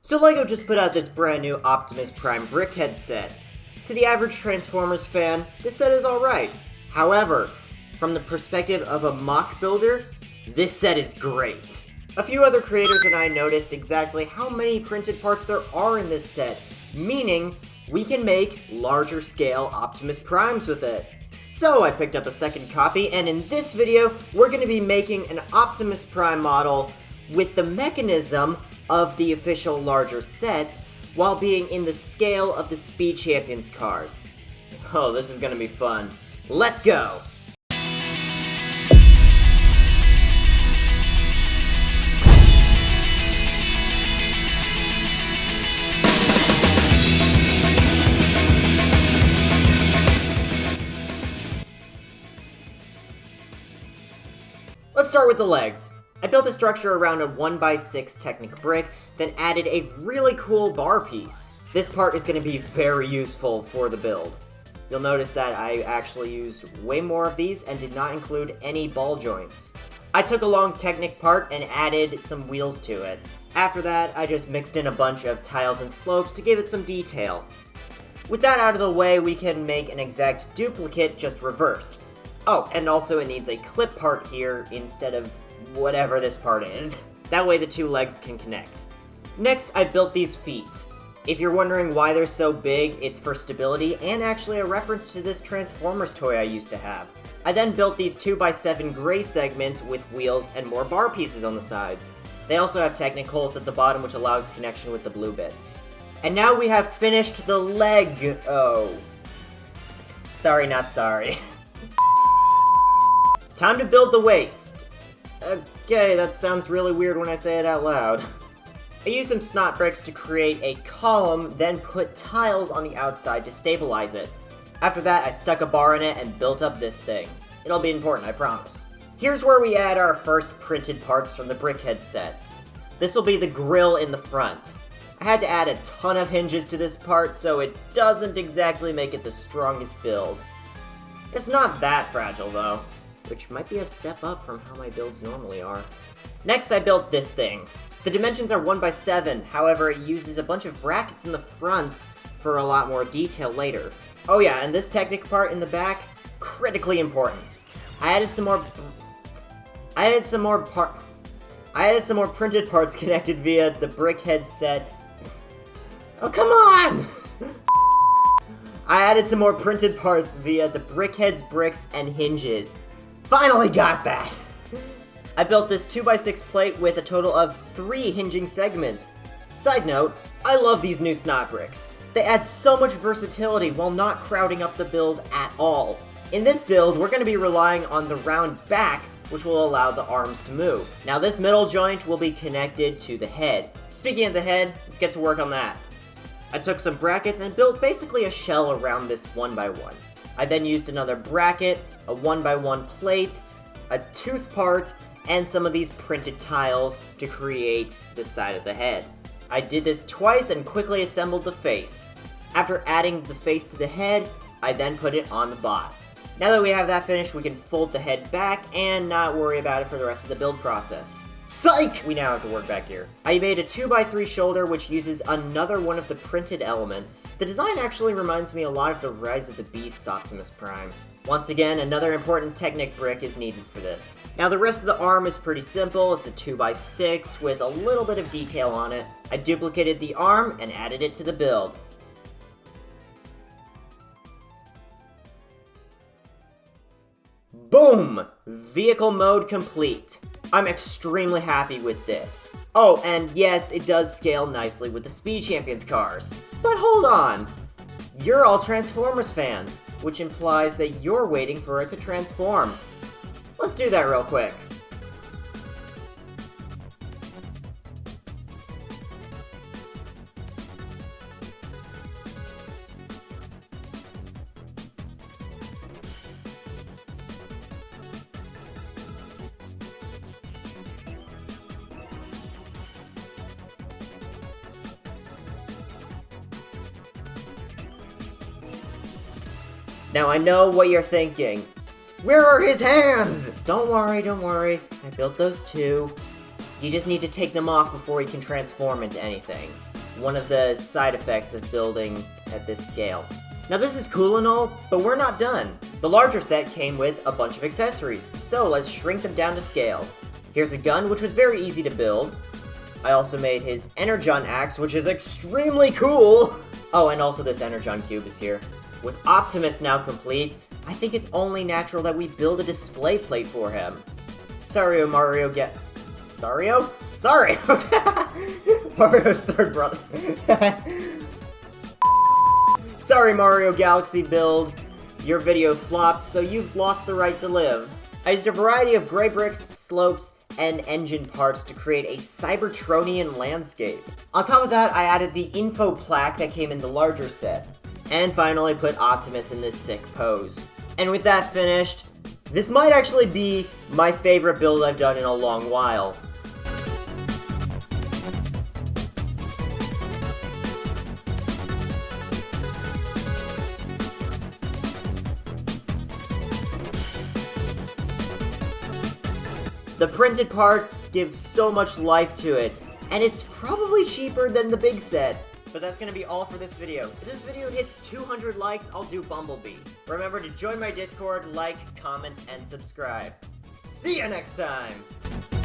So LEGO just put out this brand new Optimus Prime brickhead set. To the average Transformers fan, this set is alright. However, from the perspective of a mock builder, this set is great. A few other creators and I noticed exactly how many printed parts there are in this set, meaning we can make larger scale Optimus Primes with it. So I picked up a second copy, and in this video, we're going to be making an Optimus Prime model with the mechanism of the official larger set, while being in the scale of the Speed Champions cars. Oh, this is going to be fun. Let's go! Let's start with the legs. I built a structure around a 1x6 Technic brick, then added a really cool bar piece. This part is going to be very useful for the build. You'll notice that I actually used way more of these and did not include any ball joints. I took a long Technic part and added some wheels to it. After that, I just mixed in a bunch of tiles and slopes to give it some detail. With that out of the way, we can make an exact duplicate just reversed. Oh, and also it needs a clip part here instead of whatever this part is. That way the two legs can connect. Next, I built these feet. If you're wondering why they're so big, it's for stability and actually a reference to this Transformers toy I used to have. I then built these 2x7 gray segments with wheels and more bar pieces on the sides. They also have Technic holes at the bottom which allows connection with the blue bits. And now we have finished the leg. Oh. Sorry, not sorry. Time to build the waist. Okay, that sounds really weird when I say it out loud. I used some snot bricks to create a column, then put tiles on the outside to stabilize it. After that, I stuck a bar in it and built up this thing. It'll be important, I promise. Here's where we add our first printed parts from the brickhead set. This will be the grille in the front. I had to add a ton of hinges to this part, so it doesn't exactly make it the strongest build. It's not that fragile, though, which might be a step up from how my builds normally are. Next, I built this thing. The dimensions are 1x7, however, it uses a bunch of brackets in the front for a lot more detail later. Oh yeah, and this Technic part in the back, critically important. I added some more printed parts connected via the brickhead set. Oh, come on! I added some more printed parts via the brickhead's bricks and hinges. Finally got that! I built this 2x6 plate with a total of 3 hinging segments. Side note, I love these new snot bricks. They add so much versatility while not crowding up the build at all. In this build, we're going to be relying on the round back, which will allow the arms to move. Now this middle joint will be connected to the head. Speaking of the head, let's get to work on that. I took some brackets and built basically a shell around this 1x1. I then used another bracket, a 1x1 plate, a tooth part, and some of these printed tiles to create the side of the head. I did this twice and quickly assembled the face. After adding the face to the head, I then put it on the bot. Now that we have that finished, we can fold the head back and not worry about it for the rest of the build process. Psych! We now have to work back here. I made a 2x3 shoulder which uses another one of the printed elements. The design actually reminds me a lot of the Rise of the Beasts Optimus Prime. Once again, another important Technic brick is needed for this. Now the rest of the arm is pretty simple. It's a 2x6 with a little bit of detail on it. I duplicated the arm and added it to the build. Boom! Vehicle mode complete. I'm extremely happy with this. Oh, and yes, it does scale nicely with the Speed Champions cars. But hold on! You're all Transformers fans, which implies that you're waiting for it to transform. Let's do that real quick. Now I know what you're thinking. Where are his hands? Don't worry, I built those too. You just need to take them off before he can transform into anything. One of the side effects of building at this scale. Now this is cool and all, but we're not done. The larger set came with a bunch of accessories, so let's shrink them down to scale. Here's a gun, which was very easy to build. I also made his Energon axe, which is extremely cool! Oh, and also this Energon cube is here. With Optimus now complete, I think it's only natural that we build a display plate for him. Sorry, Mario Sario? Sorry! Mario's third brother. Sorry, Mario Galaxy build. Your video flopped, so you've lost the right to live. I used a variety of gray bricks, slopes, and engine parts to create a Cybertronian landscape. On top of that, I added the info plaque that came in the larger set. And finally put Optimus in this sick pose. And with that finished, this might actually be my favorite build I've done in a long while. The printed parts give so much life to it, and it's probably cheaper than the big set. But that's gonna be all for this video. If this video hits 200 likes, I'll do Bumblebee. Remember to join my Discord, like, comment, and subscribe. See you next time!